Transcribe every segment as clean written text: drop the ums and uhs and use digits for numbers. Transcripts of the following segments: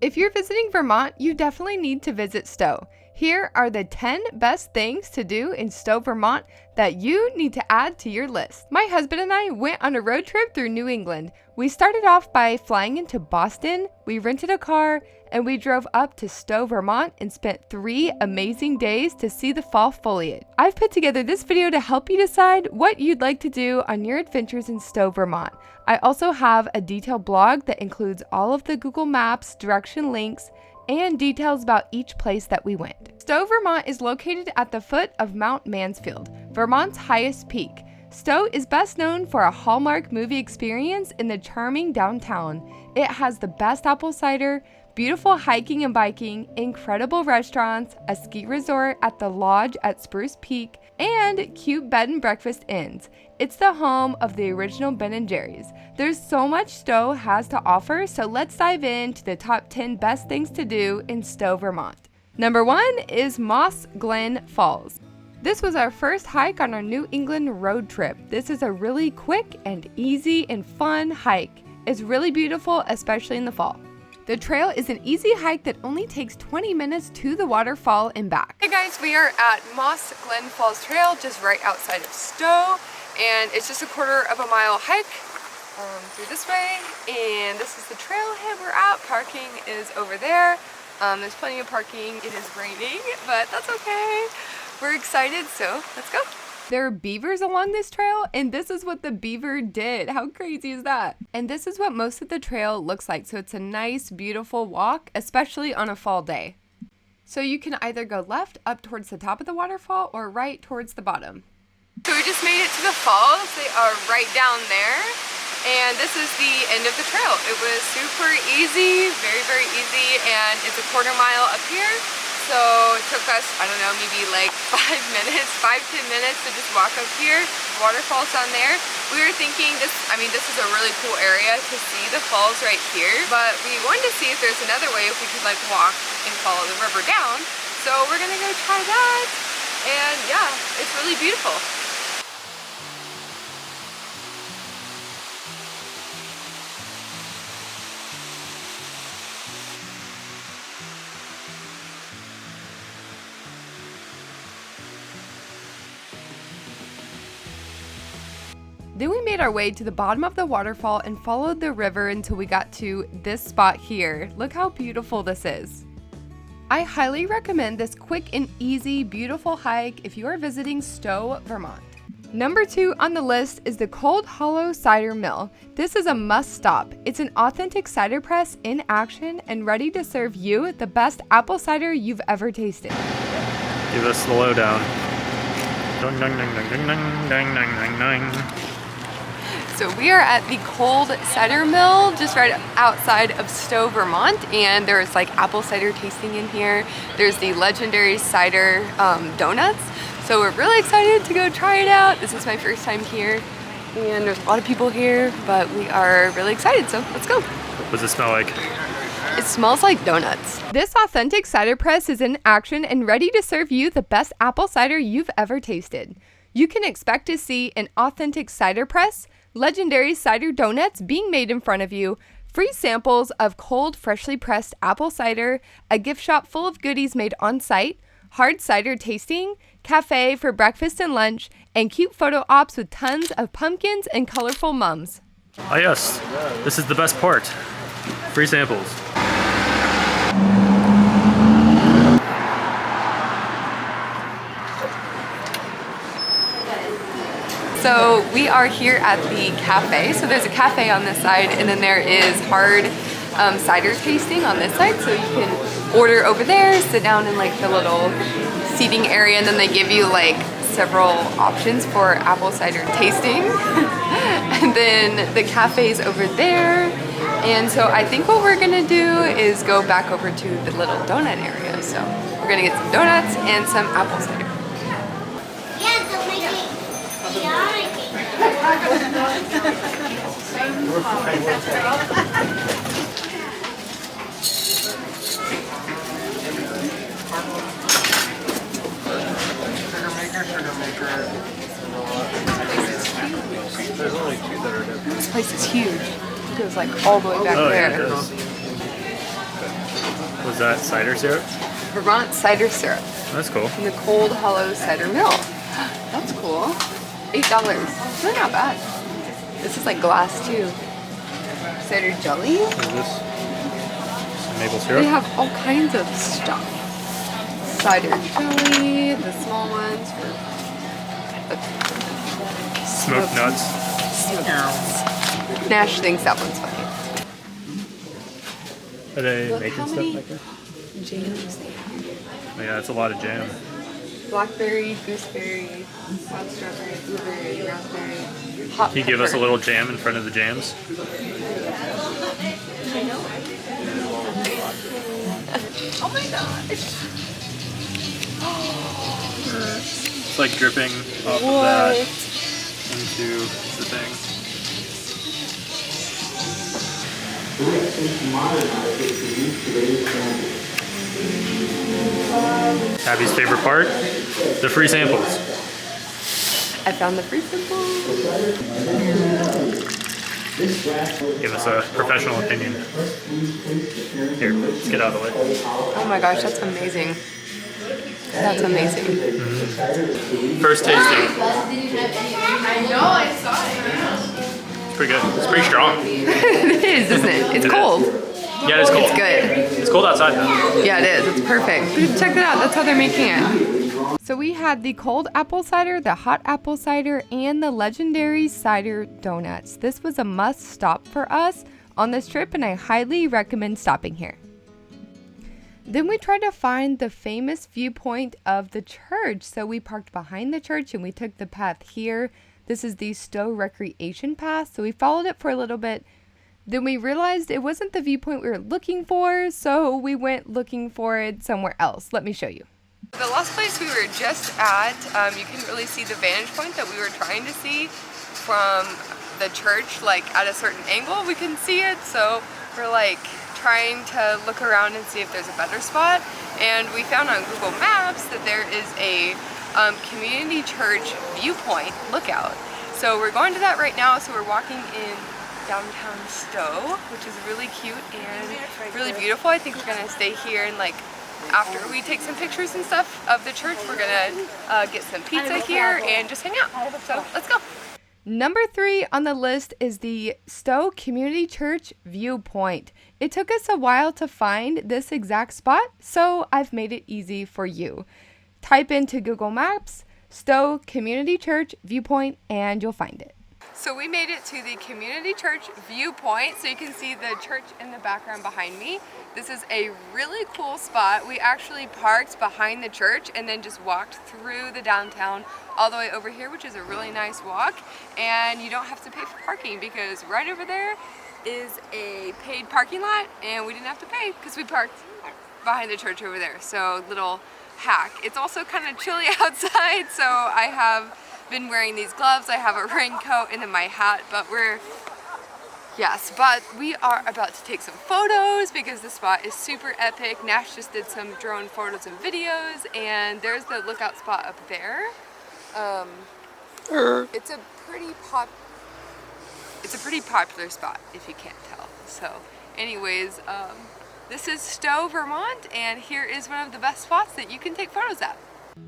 If you're visiting Vermont, you definitely need to visit Stowe. Here are the 10 best things to do in Stowe, Vermont that you need to add to your list. My husband and I went on a road trip through New England. We started off by flying into Boston, we rented a car, and we drove up to Stowe, Vermont and spent 3 amazing days to see the fall foliage. I've put together this video to help you decide what you'd like to do on your adventures in Stowe, Vermont. I also have a detailed blog that includes all of the Google Maps, direction links, and details about each place that we went. Stowe, Vermont is located at the foot of Mount Mansfield, Vermont's highest peak. Stowe is best known for a Hallmark movie experience in the charming downtown. It has the best apple cider, beautiful hiking and biking, incredible restaurants, a ski resort at the lodge at Spruce Peak, and cute bed and breakfast inns. It's the home of the original Ben & Jerry's. There's so much Stowe has to offer, so let's dive into the top 10 best things to do in Stowe, Vermont. Number 1 is Glen Falls. This was our first hike on our New England road trip. This is a really quick and easy and fun hike. It's really beautiful, especially in the fall. The trail is an easy hike that only takes 20 minutes to the waterfall and back. Hey guys, we are at Glen Falls Trail, just right outside of Stowe, and it's just a 1/4 mile hike through this way, and this is the trailhead we're at. Parking is over there. There's plenty of parking. It is raining, but that's okay. We're excited, so let's go. There are beavers along this trail, and this is what the beaver did. How crazy is that? And this is what most of the trail looks like, so it's a nice, beautiful walk, especially on a fall day. So you can either go left up towards the top of the waterfall or right towards the bottom. So we just made it to the falls. They are right down there, and this is the end of the trail. It was super easy, very, very easy, and it's a 1/4 mile up here. So it took us, I don't know, maybe like 5 minutes, 5-10 minutes to just walk up here. Waterfalls down there. We were thinking this is a really cool area to see the falls right here, but we wanted to see if there's another way if we could like walk and follow the river down. So we're gonna go try that, and yeah, it's really beautiful. Then we made our way to the bottom of the waterfall and followed the river until we got to this spot here. Look how beautiful this is. I highly recommend this quick and easy, beautiful hike if you are visiting Stowe, Vermont. Number 2 on the list is the Cold Hollow Cider Mill. This is a must stop. It's an authentic cider press in action and ready to serve you the best apple cider you've ever tasted. Give us the lowdown. Dun, dun, dun, dun, dun, dun, dun, dun, dun, dun. So we are at the Cold Cider Mill, just right outside of Stowe, Vermont, and there's like apple cider tasting in here. There's the legendary cider donuts. So we're really excited to go try it out. This is my first time here, and there's a lot of people here, but we are really excited, so let's go. What does it smell like? It smells like donuts. This authentic cider press is in action and ready to serve you the best apple cider you've ever tasted. You can expect to see an authentic cider press, legendary cider donuts being made in front of you, free samples of cold, freshly pressed apple cider, a gift shop full of goodies made on site, hard cider tasting, cafe for breakfast and lunch, and cute photo ops with tons of pumpkins and colorful mums. Ah yes, this is the best part. Free samples. So we are here at the cafe. So there's a cafe on this side, and then there is hard cider tasting on this side. So you can order over there, sit down in like the little seating area, and then they give you like several options for apple cider tasting. And then the cafe's over there. And so I think what we're gonna do is go back over to the little donut area. So we're gonna get some donuts and some apple cider. This place is huge. It goes like all the way back there. Yeah, it does. Was that cider syrup? Vermont cider syrup. That's cool. And the cold hollow cider mill. That's cool. $8. It's really not bad. This is like glass too. Cider jelly. What is this? Some maple syrup? They have all kinds of stuff. Cider jelly, the small ones for the Smoked nuts. smoked nuts. Nash thinks that one's funny. Are they Look making how stuff many back there? jams they have. Oh, yeah, that's a lot of jam. Blackberry, gooseberry, wild strawberry, blueberry, raspberry, hot Can you give us a pepper. little jam in front of the jams? Oh my gosh! It's like dripping off of that into the thing. Abby's favorite part? The free samples. I found the free sample. Give us a professional opinion. Here, let's get out of the way. Oh my gosh, that's amazing. That's amazing. First tasting. I know, I saw It's pretty good. It's pretty strong. it is, isn't it? It's It is. cold. Yeah, it's cold. It's good. It's cold outside though. Yeah, it is. It's perfect. Check that out. That's how they're making it. So we had the cold apple cider, the hot apple cider, and the legendary cider donuts. This was a must stop for us on this trip, and I highly recommend stopping here. Then we tried to find the famous viewpoint of the church. So we parked behind the church and we took the path here. This is the Stowe Recreation Path. So we followed it for a little bit. Then we realized it wasn't the viewpoint we were looking for, so we went looking for it somewhere else. Let me show you. The last place we were just at, you couldn't really see the vantage point that we were trying to see from the church, like at a certain angle. We couldn't see it, so we're like trying to look around and see if there's a better spot. And we found on Google Maps that there is a community church viewpoint lookout. So we're going to that right now. So we're walking in downtown Stowe, which is really cute and really beautiful. I think we're gonna stay here and like after we take some pictures and stuff of the church, we're gonna get some pizza here and just hang out. So let's go. Number 3 on the list is the Stowe Community Church Viewpoint. It took us a while to find this exact spot, so I've made it easy for you. Type into Google Maps, Stowe Community Church Viewpoint, and you'll find it. So we made it to the Community Church Viewpoint, so you can see the church in the background behind me. This is a really cool spot. We actually parked behind the church and then just walked through the downtown all the way over here, which is a really nice walk. And you don't have to pay for parking because right over there is a paid parking lot and we didn't have to pay because we parked behind the church over there. So little hack. It's also kind of chilly outside, so I have been wearing these gloves, I have a raincoat and then my hat, but we are about to take some photos because the spot is super epic. Nash just did some drone photos and videos, and there's the lookout spot up there. It's a pretty popular spot if you can't tell. So anyways, this is Stowe, Vermont, and here is one of the best spots that you can take photos at.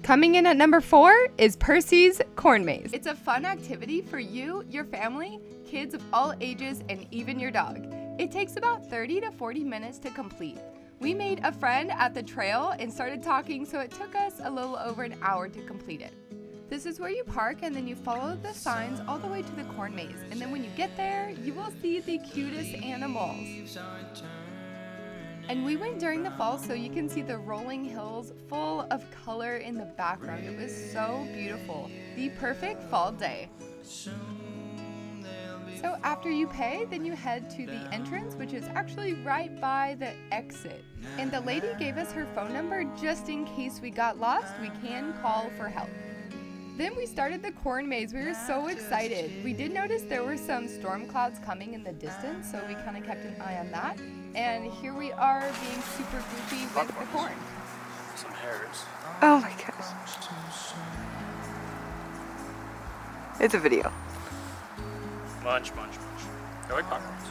Coming in at number 4 is Percys Corn Maze. It's a fun activity for you, your family, kids of all ages, and even your dog. It takes about 30 to 40 minutes to complete. We made a friend at the trail and started talking, so it took us a little over an hour to complete it. This is where you park and then you follow the signs all the way to the corn maze. And then when you get there, you will see the cutest animals. And we went during the fall, so you can see the rolling hills full of color in the background. It was so beautiful. The perfect fall day. So after you pay, then you head to the entrance, which is actually right by the exit. And the lady gave us her phone number just in case we got lost. We can call for help. Then we started the corn maze. We were so excited. We did notice there were some storm clouds coming in the distance, so we kind of kept an eye on that. And here we are being super goofy with the corn. Some hairs. Oh my gosh. It's a video. Munch. I like popcorns.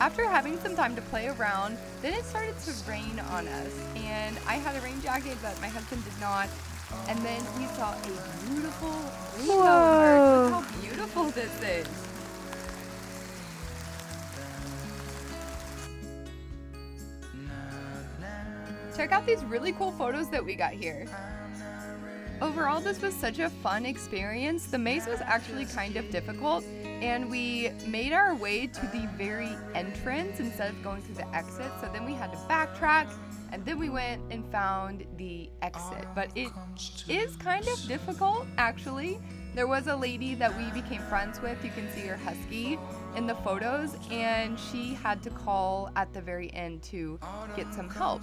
After having some time to play around, then it started to rain on us, and I had a rain jacket, but my husband did not. And then we saw a beautiful rainbow emerge. Look how beautiful this is. Check out these really cool photos that we got here. Overall, this was such a fun experience. The maze was actually kind of difficult, and we made our way to the very entrance instead of going through the exit. So then we had to backtrack, and then we went and found the exit. But it is kind of difficult, actually. There was a lady that we became friends with. You can see her husky in the photos, and she had to call at the very end to get some help.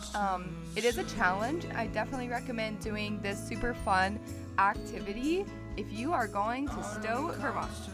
It is a challenge. I definitely recommend doing this super fun activity if you are going to Stowe, Vermont.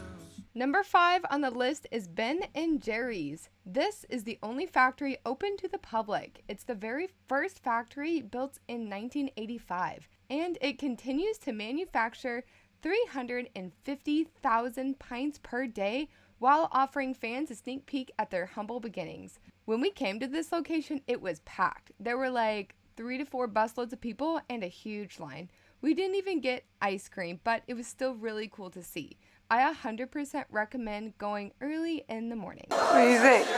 Number 5 on the list is Ben & Jerry's. This is the only factory open to the public. It's the very first factory built in 1985, and it continues to manufacture 350,000 pints per day while offering fans a sneak peek at their humble beginnings. When we came to this location, it was packed. There were like 3 to 4 busloads of people and a huge line. We didn't even get ice cream, but it was still really cool to see. I 100% recommend going early in the morning. What do you think?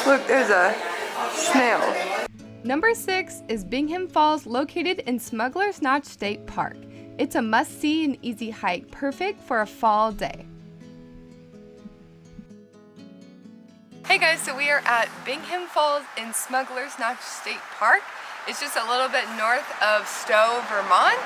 Look, there's a snail. Number 6 is Bingham Falls, located in Smuggler's Notch State Park. It's a must-see and easy hike, perfect for a fall day. Hey guys, so we are at Bingham Falls in Smuggler's Notch State Park. It's just a little bit north of Stowe, Vermont.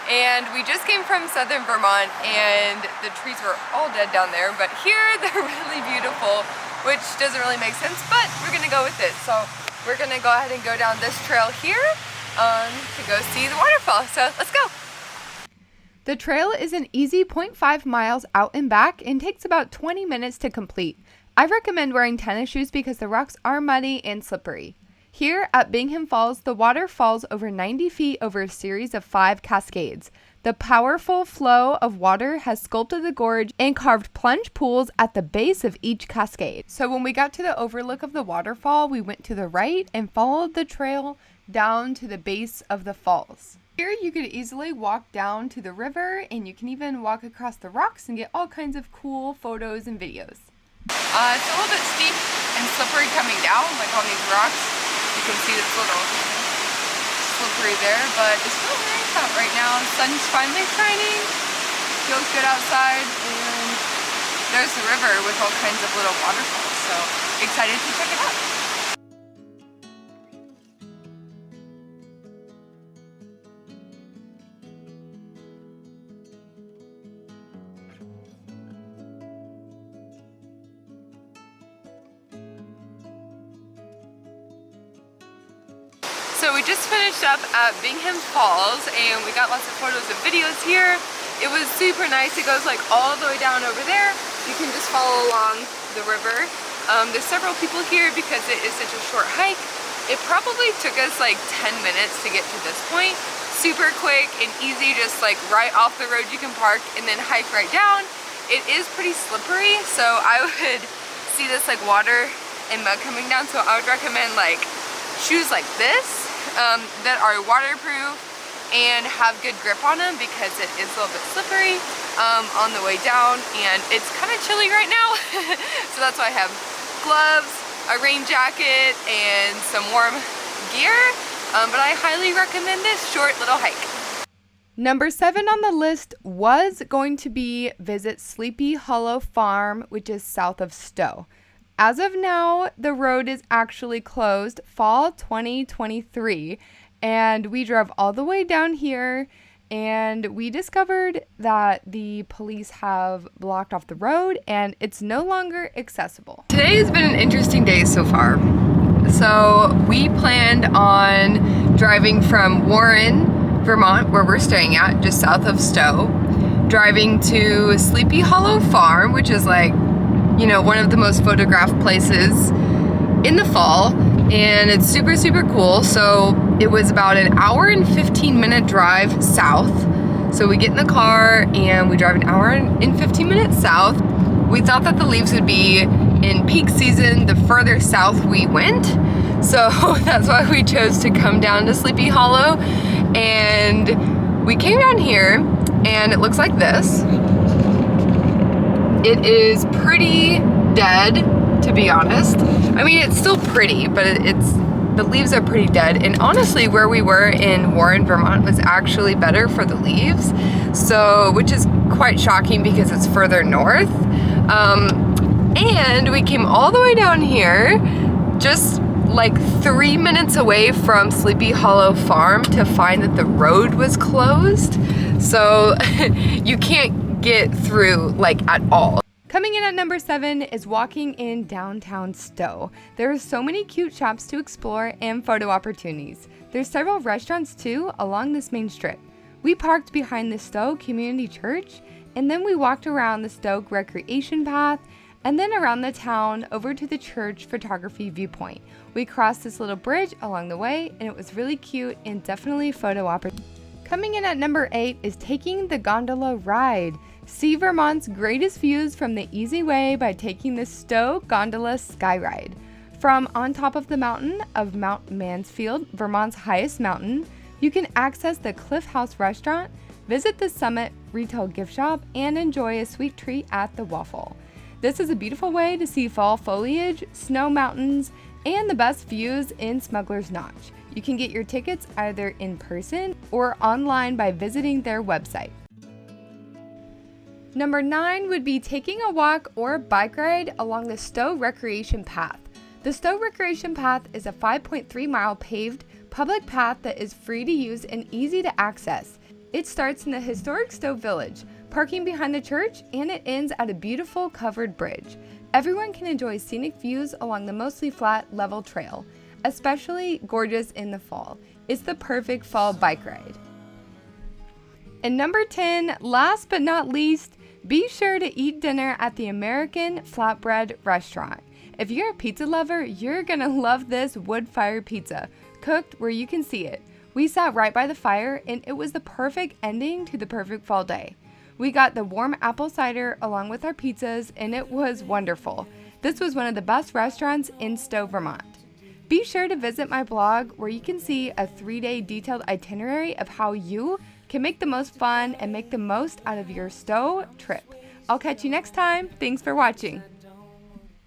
And we just came from southern Vermont, and the trees were all dead down there, but here they're really beautiful, which doesn't really make sense, but we're gonna go with it. So we're gonna go ahead and go down this trail here to go see the waterfall. So let's go. The trail is an easy 0.5 miles out and back and takes about 20 minutes to complete. I recommend wearing tennis shoes because the rocks are muddy and slippery. Here at Bingham Falls, the water falls over 90 feet over a series of 5 cascades. The powerful flow of water has sculpted the gorge and carved plunge pools at the base of each cascade. So when we got to the overlook of the waterfall, we went to the right and followed the trail down to the base of the falls. Here you could easily walk down to the river, and you can even walk across the rocks and get all kinds of cool photos and videos. It's a little bit steep and slippery coming down, like on these rocks. You can see it's a little slippery there, but it's still nice out right now. The sun's finally shining, feels good outside, and there's the river with all kinds of little waterfalls, so excited to check it out. So we just finished up at Bingham Falls, and we got lots of photos and videos here. It was super nice. It goes like all the way down over there. You can just follow along the river. There's several people here because it is such a short hike. It probably took us like 10 minutes to get to this point. Super quick and easy, just like right off the road you can park and then hike right down. It is pretty slippery, so I would see this like water and mud coming down, so I would recommend like shoes like this that are waterproof and have good grip on them because it is a little bit slippery on the way down, and it's kind of chilly right now. So that's why I have gloves, a rain jacket, and some warm gear, but I highly recommend this short little hike. Number 7 on the list was going to be visit Sleepy Hollow Farm, which is south of Stowe. As of now, the road is actually closed fall 2023, and we drove all the way down here, and we discovered that the police have blocked off the road and it's no longer accessible. Today has been an interesting day so far. So we planned on driving from Warren, Vermont, where we're staying at, just south of Stowe, driving to Sleepy Hollow Farm, which is like, you know, one of the most photographed places in the fall, and it's super, super cool. So it was about an hour and 15-minute drive south. So we get in the car and we drive an hour and 15 minutes south. We thought that the leaves would be in peak season the further south we went. So that's why we chose to come down to Sleepy Hollow. And we came down here and it looks like this. It is pretty dead, to be honest. I mean, it's still pretty, but the leaves are pretty dead. And honestly, where we were in Warren, Vermont was actually better for the leaves. So, which is quite shocking because it's further north. And we came all the way down here, just like 3 minutes away from Sleepy Hollow Farm to find that the road was closed. So you can't get through like at all. Coming in at number 7 is walking in downtown Stowe. There are so many cute shops to explore and photo opportunities. There's several restaurants too along this main strip. We parked behind the Stowe Community Church, and then we walked around the Stowe Recreation Path, and then around the town over to the church photography viewpoint. We crossed this little bridge along the way, and it was really cute and definitely photo opportunity. Coming in at number 8 is taking the gondola ride. See Vermont's greatest views from the easy way by taking the Stowe Gondola Sky Ride. From on top of the mountain of Mount Mansfield, Vermont's highest mountain, you can access the Cliff House restaurant, visit the Summit retail gift shop, and enjoy a sweet treat at the Waffle. This is a beautiful way to see fall foliage, snow mountains, and the best views in Smuggler's Notch. You can get your tickets either in person or online by visiting their website. Number 9 would be taking a walk or bike ride along the Stowe Recreation Path. The Stowe Recreation Path is a 5.3 mile paved public path that is free to use and easy to access. It starts in the historic Stowe Village, parking behind the church, and it ends at a beautiful covered bridge. Everyone can enjoy scenic views along the mostly flat, level trail, especially gorgeous in the fall. It's the perfect fall bike ride. And number 10, last but not least, be sure to eat dinner at the American Flatbread Restaurant. If you're a pizza lover, you're gonna love this wood-fired pizza, cooked where you can see it. We sat right by the fire, and it was the perfect ending to the perfect fall day. We got the warm apple cider along with our pizzas, and it was wonderful. This was one of the best restaurants in Stowe, Vermont. Be sure to visit my blog where you can see a 3-day detailed itinerary of how you can make the most fun and make the most out of your Stowe trip. I'll catch you next time. Thanks for watching.